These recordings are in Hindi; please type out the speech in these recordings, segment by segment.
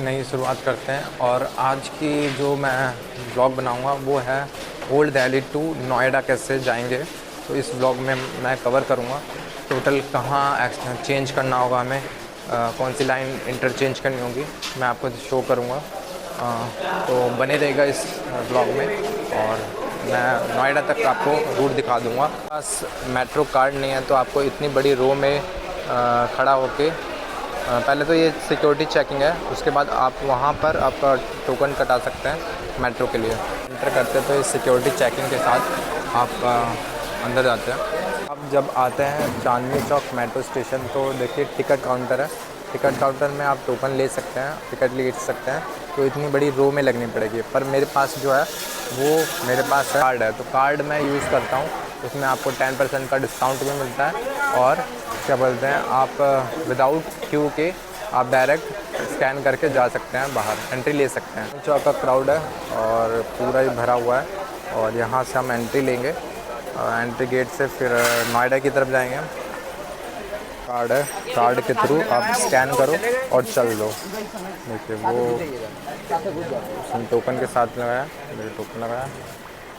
नई शुरुआत करते हैं। और आज की जो मैं ब्लॉग बनाऊंगा वो है ओल्ड दिल्ली टू नोएडा कैसे जाएंगे। तो इस ब्लॉग में मैं कवर करूंगा टोटल कहाँ चेंज करना होगा हमें, कौन सी लाइन इंटरचेंज करनी होगी, मैं आपको शो करूंगा। तो बने रहेगा इस ब्लॉग में और मैं नोएडा तक आपको रूट दिखा दूंगा। बस मेट्रो कार्ड नहीं है तो आपको इतनी बड़ी रो में खड़ा होके पहले तो ये सिक्योरिटी चेकिंग है, उसके बाद आप वहाँ पर आपका टोकन कटा सकते हैं मेट्रो के लिए। एंटर करते हैं तो इस सिक्योरिटी चेकिंग के साथ आप अंदर जाते हैं। अब जब आते हैं चांदनी चौक मेट्रो स्टेशन तो देखिए टिकट काउंटर है। टिकट काउंटर में आप टोकन ले सकते हैं, टिकट ले सकते हैं। तो इतनी बड़ी रो में लगनी पड़ेगी, पर मेरे पास जो है वो मेरे पास कार्ड है, तो कार्ड मैं यूज़ करता हूँ। उसमें आपको 10% का डिस्काउंट भी मिलता है और क्या बोलते हैं आप विदाउट क्यू के आप डायरेक्ट स्कैन करके जा सकते हैं, बाहर एंट्री ले सकते हैं। चौक का क्राउड है और पूरा ही भरा हुआ है और यहाँ से हम एंट्री लेंगे। एंट्री गेट से फिर नोएडा की तरफ जाएंगे। कार्ड है, कार्ड के थ्रू आप स्कैन करो और चल दो। देखिए वो टोकन के साथ लगाया, मेरे टोकन लगाया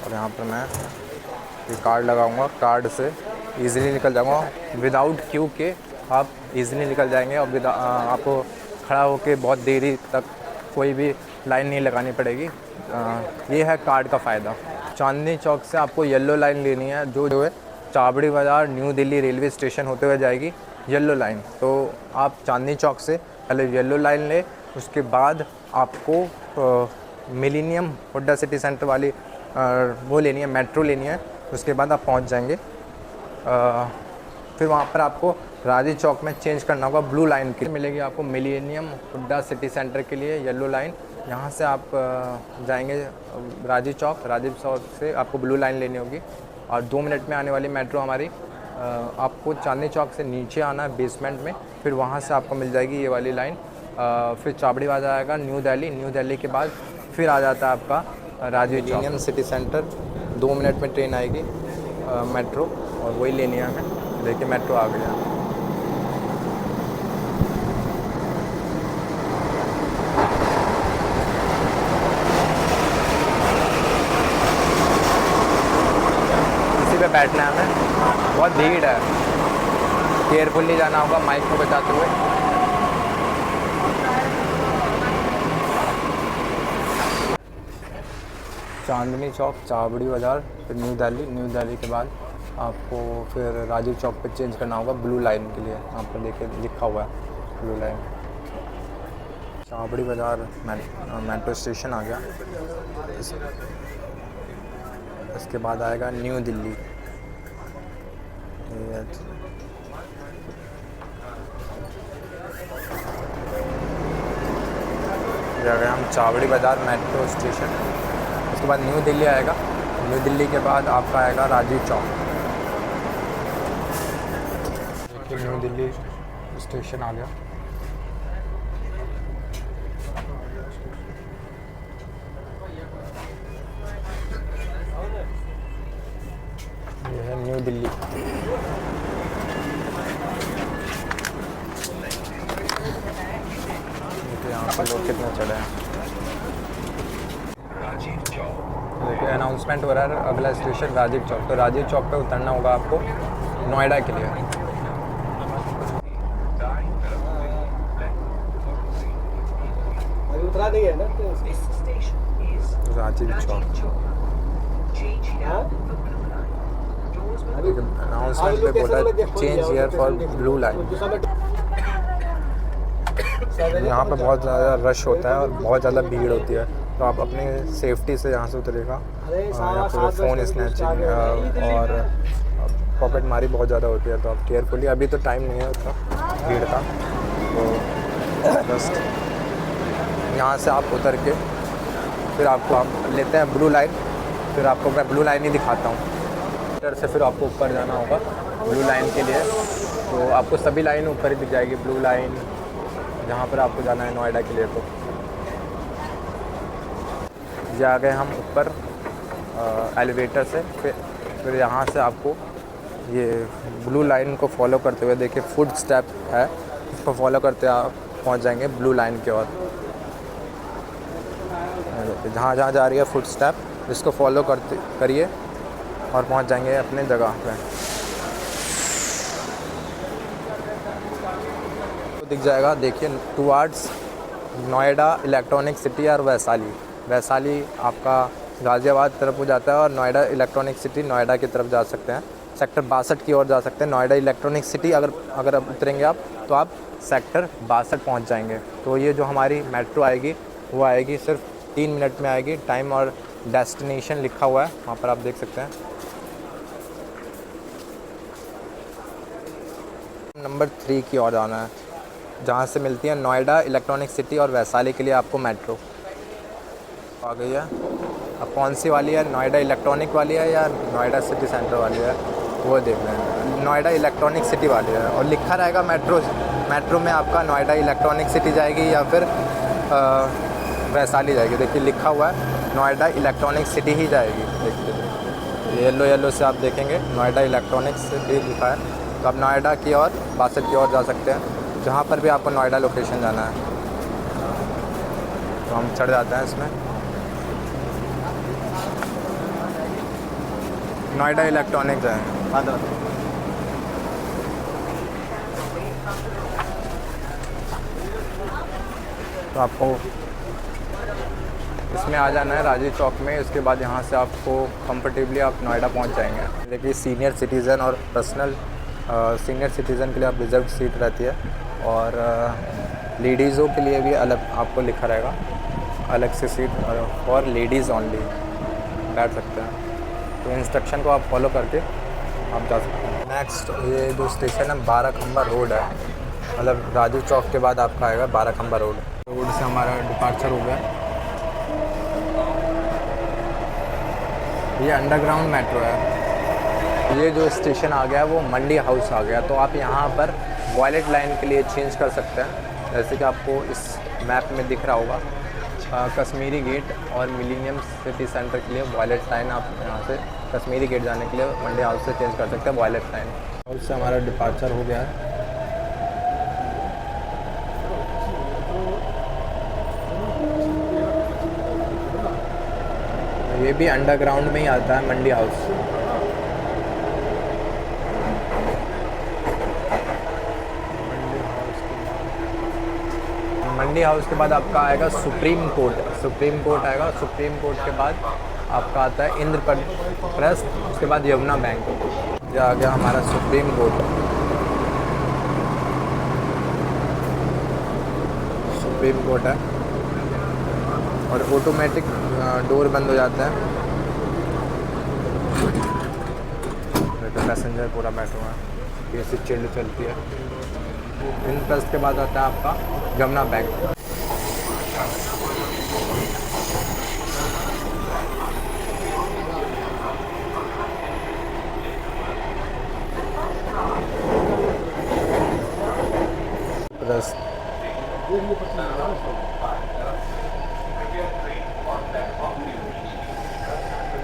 और यहाँ पर मैं ये कार्ड लगाऊंगा। कार्ड से इजीली निकल जाऊंगा, विदाउट क्यू के आप इजीली निकल जाएंगे और आपको खड़ा होकर बहुत देरी तक कोई भी लाइन नहीं लगानी पड़ेगी। ये है कार्ड का फ़ायदा। चांदनी चौक से आपको येलो लाइन लेनी है जो है चाबड़ी बाज़ार न्यू दिल्ली रेलवे स्टेशन होते हुए जाएगी येलो लाइन। तो आप चांदनी चौक से पहले येलो लाइन ले, उसके बाद आपको मिलेनियम हुड्डा सिटी सेंटर वाली वो लेनी है, मेट्रो लेनी है। उसके बाद आप पहुंच जाएंगे। फिर वहाँ पर आपको राजीव चौक में चेंज करना होगा ब्लू लाइन की मिलेगी आपको मिलेनियम हुड्डा सिटी सेंटर के लिए येलो लाइन। यहाँ से आप जाएंगे राजीव चौक से आपको ब्लू लाइन लेनी होगी और 2 मिनट में आने वाली मेट्रो हमारी। आपको चांदनी चौक से नीचे आना है बेसमेंट में, फिर वहाँ से आपको मिल जाएगी ये वाली लाइन। फिर चाबड़ी बाज़ार आएगा न्यू दिल्ली के बाद फिर आ जाता है आपका Rajiv Chowk millennium city centre. 2 minute में ट्रेन आएगी मेट्रो और वही लेनी है हमें। देखिए मेट्रो आ गया। इसी पे बैठना है हमें, बहुत भीड़ है, केयरफुली जाना होगा माइक को बचाते हुए। चांदनी चौक, चाबड़ी बाज़ार, फिर न्यू दिल्ली के बाद आपको फिर राजीव चौक पे चेंज करना होगा ब्लू लाइन के लिए। यहाँ पर देखिए लिखा हुआ है ब्लू लाइन। चाबड़ी बाज़ार मेट्रो स्टेशन आ गया। इसके बाद आएगा न्यू दिल्ली। जगह हम चाबड़ी बाज़ार मेट्रो स्टेशन, उसके बाद न्यू दिल्ली आएगा। न्यू दिल्ली के बाद आपका आएगा राजीव चौक। न्यू दिल्ली स्टेशन आ गया। ये है न्यू दिल्ली। यहाँ पर लोग कितने चढ़े हैं। देखिए अनाउंसमेंट हो रहा है अगला स्टेशन राजीव चौक। तो राजीव चौक पे उतरना होगा आपको नोएडा के लिए। उतरा नहीं है ना राजीव चौक। अनाउंसमेंट पे बोला change here for blue line. यहाँ पे बहुत ज़्यादा रश होता है और बहुत ज़्यादा भीड़ होती है, तो आप अपनी सेफ्टी से यहाँ से उतरेगा। यहाँ पर फ़ोन स्नैचिंग और पॉकेट मारी बहुत ज़्यादा होती है, तो आप केयरफुली। अभी तो टाइम नहीं है उतना भीड़ का, तो जस्ट यहाँ से आप उतर के फिर आपको आप लेते हैं ब्लू लाइन। फिर आपको मैं ब्लू लाइन ही दिखाता हूँ। इधर से फिर आपको ऊपर जाना होगा ब्लू लाइन के लिए। तो आपको सभी लाइन ऊपर ही दिख जाएगी ब्लू लाइन, जहाँ पर आपको जाना है नोएडा के लिए। तो ये आ गए हम ऊपर एलिवेटर से। फिर यहाँ से आपको ये ब्लू लाइन को फॉलो करते हुए, देखिए फुट स्टेप है, इसको फॉलो करते आप पहुँच जाएंगे ब्लू लाइन की ओर। तो जहाँ जहाँ जा रही है फुट स्टेप इसको फॉलो करते करिए और पहुँच जाएंगे अपने जगह पे। तो दिख जाएगा, देखिए, टुवार्ड्स नोएडा इलेक्ट्रॉनिक सिटी और वैशाली। वैशाली आपका गाज़ियाबाद तरफ हो जाता है और नोएडा इलेक्ट्रॉनिक सिटी नोएडा की तरफ जा सकते हैं। सेक्टर 62 की ओर जा सकते हैं। नोएडा इलेक्ट्रॉनिक सिटी अगर अब उतरेंगे आप तो आप सेक्टर 62 पहुंच जाएंगे। तो ये जो हमारी मेट्रो आएगी वो आएगी सिर्फ 3 मिनट में आएगी। टाइम और डेस्टिनेशन लिखा हुआ है वहाँ पर, आप देख सकते हैं। नंबर 3 की ओर जाना है, जहाँ से मिलती है नोएडा इलेक्ट्रॉनिक सिटी और वैशाली के लिए आपको मेट्रो। आ गई है। अब कौन सी वाली है, नोएडा इलेक्ट्रॉनिक वाली है या नोएडा सिटी सेंटर वाली है, वो देख रहे हैं। नोएडा इलेक्ट्रॉनिक सिटी वाली है और लिखा रहेगा मेट्रो में आपका नोएडा इलेक्ट्रॉनिक सिटी जाएगी या फिर वैशाली जाएगी। देखिए लिखा हुआ है नोएडा इलेक्ट्रॉनिक सिटी ही जाएगी। देखिए येलो से आप देखेंगे नोएडा इलेक्ट्रॉनिक सिटी लिखा है। तो आप नोएडा की ओर 62 की ओर जा सकते हैं, जहाँ पर भी आपको नोएडा लोकेशन जाना है। तो हम चढ़ जाते हैं इसमें। नोएडा इलेक्ट्रॉनिक जाए। तो आपको इसमें आ जाना है राजीव चौक में। इसके बाद यहाँ से आपको कंफर्टेबली आप नोएडा पहुँच जाएंगे। देखिए सीनियर सिटीज़न और पर्सनल सीनियर सिटीज़न के लिए आप रिजर्व सीट रहती है और लेडीज़ों के लिए भी अलग आपको लिखा रहेगा, अलग से सीट फॉर लेडीज़ ओनली, बैठ सकते हैं। तो इंस्ट्रक्शन को आप फॉलो करके आप जा सकते हैं। नेक्स्ट ये जो स्टेशन है 12 खंबा रोड है, मतलब राजू चौक के बाद आपका आएगा 12 खंबा रोड से हमारा डिपार्चर हो गया। ये अंडरग्राउंड मेट्रो है। ये जो स्टेशन आ गया वो मंडी हाउस आ गया। तो आप यहाँ पर वॉयलेट लाइन के लिए चेंज कर सकते हैं, जैसे कि आपको इस मैप में दिख रहा होगा। कश्मीरी गेट और मिलीनियम सिटी सेंटर के लिए वॉयलेट लाइन, आप यहाँ से कश्मीरी गेट जाने के लिए मंडी हाउस से चेंज कर सकते हैं वॉयलेट लाइन। और उससे हमारा डिपार्चर हो गया है। ये भी अंडरग्राउंड में ही आता है मंडी हाउस। मंडी हाउस के बाद आपका आएगा सुप्रीम कोर्ट आएगा। सुप्रीम कोर्ट के बाद आपका आता है इंद्रप्रस्थ, उसके बाद यमुना बैंक। ये आ गया हमारा सुप्रीम कोर्ट। सुप्रीम कोर्ट है और ऑटोमेटिक डोर बंद हो जाता है। तो पैसेंजर पूरा बैठा हुआ है, ये सिर्फ चिल्ड चलती है। इंद्रप्रस्थ के बाद आता है आपका Yamuna bank.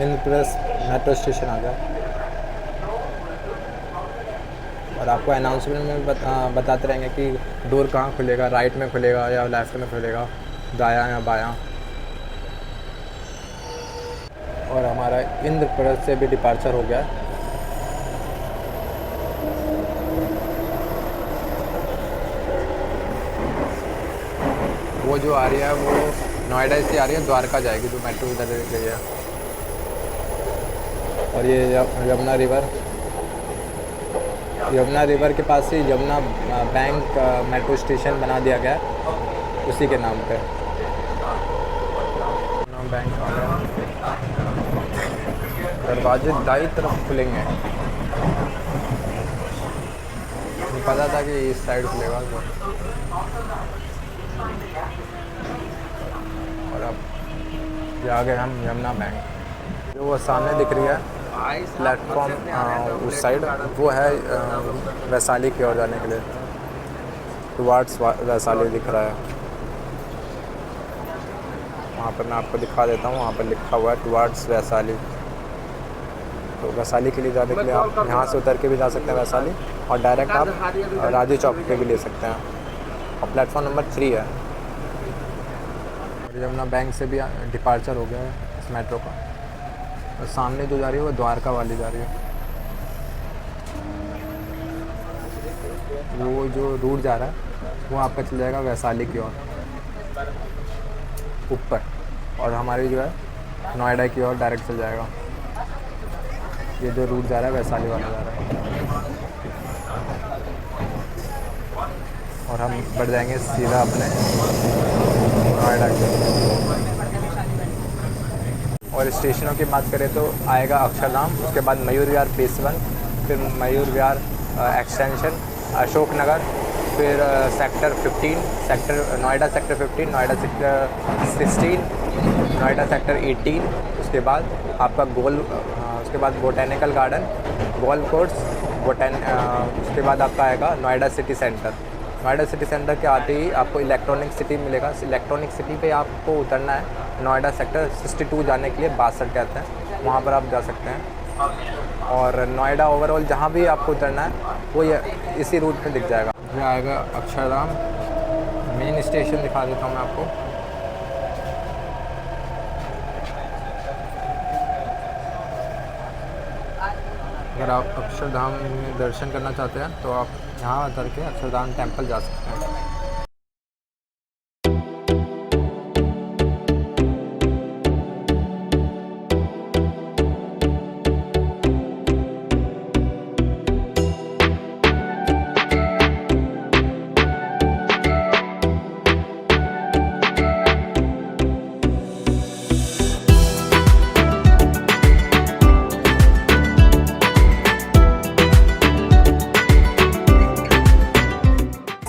Indraprastha metro station आ गया। और आपको अनाउंसमेंट में बताते रहेंगे कि डोर कहाँ खुलेगा, राइट में खुलेगा या लेफ्ट में खुलेगा, दायां या बायां। और हमारा इंद्रप्रस्थ से भी डिपार्चर हो गया। वो जो आ रही है वो नोएडा से आ रही है, द्वारका जाएगी, जो मेट्रो इधर गई है। और ये यमुना रिवर के पास से यमुना बैंक मेट्रो स्टेशन बना दिया गया है उसी के नाम पे। यमुना बैंक आ गया। दरवाजे दाई तरफ खुलेंगे, पता था कि इस साइड खुलेगा। और अब ये आ गए हम यमुना बैंक। जो वो सामने दिख रही है प्लेटफॉर्म उस साइड, वो है वैशाली की ओर जाने के लिए। टुवार्ड्स वैशाली दिख रहा है। वहाँ पर मैं आपको दिखा देता हूँ, वहाँ पर लिखा हुआ है टुवार्ड्स वैशाली। तो वैशाली के लिए जाने के लिए आप यहाँ से उतर के भी जा सकते हैं वैशाली, और डायरेक्ट आप राजू चौक पे भी ले सकते हैं। और प्लेटफॉर्म नंबर 3 है। और यमुना बैंक से भी डिपार्चर हो गया है इस मेट्रो का। और सामने जो जा रही है वो द्वारका वाली जा रही है। वो जो रूट जा रहा है वो आपका चल जाएगा वैशाली की ओर ऊपर, और हमारी जो है नोएडा की ओर डायरेक्ट चल जाएगा। ये जो रूट जा रहा है वैशाली वाला जा रहा है, और हम बढ़ जाएंगे सीधा अपने नोएडा की। और स्टेशनों की बात करें तो आएगा अक्षरधाम, उसके बाद मयूर विहार फेस 1, फिर मयूर विहार एक्सटेंशन, अशोक नगर, फिर sector 15, Noida sector 15, Noida sector 16, Noida sector 18, उसके बाद आपका उसके बाद बोटेनिकल गार्डन, गोल्फ कोर्स, उसके बाद आपका आएगा Noida city centre. Noida city centre के आते ही आपको इलेक्ट्रॉनिक सिटी मिलेगा। इलेक्ट्रॉनिक सिटी पे आपको उतरना है नोएडा सेक्टर 62 जाने के लिए, 62 कहते हैं, वहाँ पर आप जा सकते हैं। और नोएडा ओवरऑल जहाँ भी आपको उतरना है वो ये इसी रूट पे दिख जाएगा। ये आएगा अक्षरधाम मेन स्टेशन, दिखा देता हूँ मैं आपको। अगर आप अक्षरधाम में दर्शन करना चाहते हैं तो आप यहाँ उतर के अक्षरधाम टेम्पल जा सकते हैं।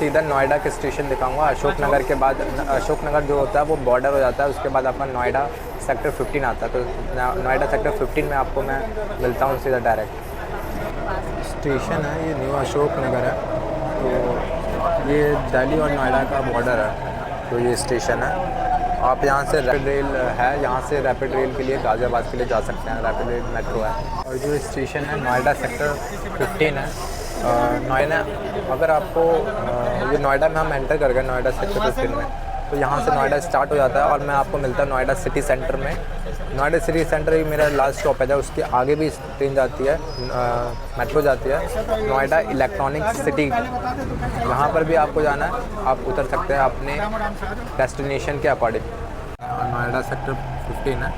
सीधा नोएडा के स्टेशन दिखाऊंगा। अशोक नगर के बाद, अशोक नगर जो होता है वो बॉर्डर हो जाता है, उसके बाद आपका नोएडा सेक्टर 15 आता है। तो नोएडा सेक्टर 15 में आपको मैं मिलता हूँ सीधा डायरेक्ट। स्टेशन है ये न्यू अशोक नगर है, तो ये दिल्ली और नोएडा का बॉर्डर है। तो ये स्टेशन है, आप यहाँ से रैपिड रेल है, यहाँ से रैपिड रेल के लिए गाज़ियाबाद के लिए जा सकते हैं, रैपिड रेल मेट्रो है। और जो स्टेशन है नोएडा सेक्टर 15 है। नोएडा, अगर आपको ये नोएडा में हम एंटर कर गए नोएडा सेक्टर 15 में, तो यहाँ से नोएडा स्टार्ट हो जाता है और मैं आपको मिलता है नोएडा सिटी सेंटर में। नोएडा सिटी सेंटर ही मेरा लास्ट स्टॉप है, उसके आगे भी ट्रेन जाती है, मेट्रो जाती है नोएडा इलेक्ट्रॉनिक सिटी। यहाँ पर भी आपको जाना है, आप उतर सकते हैं अपने डेस्टिनेशन के अकॉर्डिंग। नोएडा सेक्टर 15 है,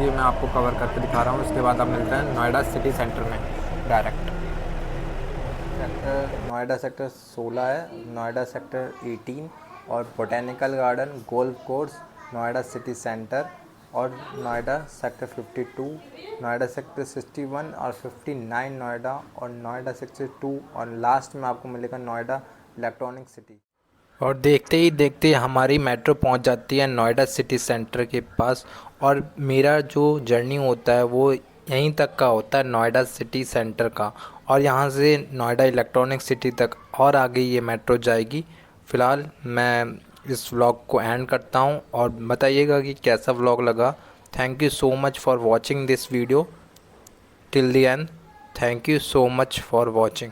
ये मैं आपको कवर करके दिखा रहा हूँ। उसके बाद आप मिलते हैं नोएडा सिटी सेंटर में डायरेक्ट। नोएडा सेक्टर 16 है, नोएडा सेक्टर 18 और botanical garden, golf course, Noida city centre और नोएडा सेक्टर 52, नोएडा सेक्टर 61 और 59 नोएडा और नोएडा सेक्टर 2 और लास्ट में आपको मिलेगा नोएडा इलेक्ट्रॉनिक सिटी। और देखते ही देखते हमारी मेट्रो पहुंच जाती है नोएडा सिटी सेंटर के पास, और मेरा जो जर्नी होता है वो यहीं तक का होता है, नोएडा सिटी सेंटर का, और यहाँ से नोएडा इलेक्ट्रॉनिक सिटी तक और आगे ये मेट्रो जाएगी। फ़िलहाल मैं इस व्लॉग को एंड करता हूँ, और बताइएगा कि कैसा व्लॉग लगा। Thank you so much for watching this video till the end. Thank you so much for watching.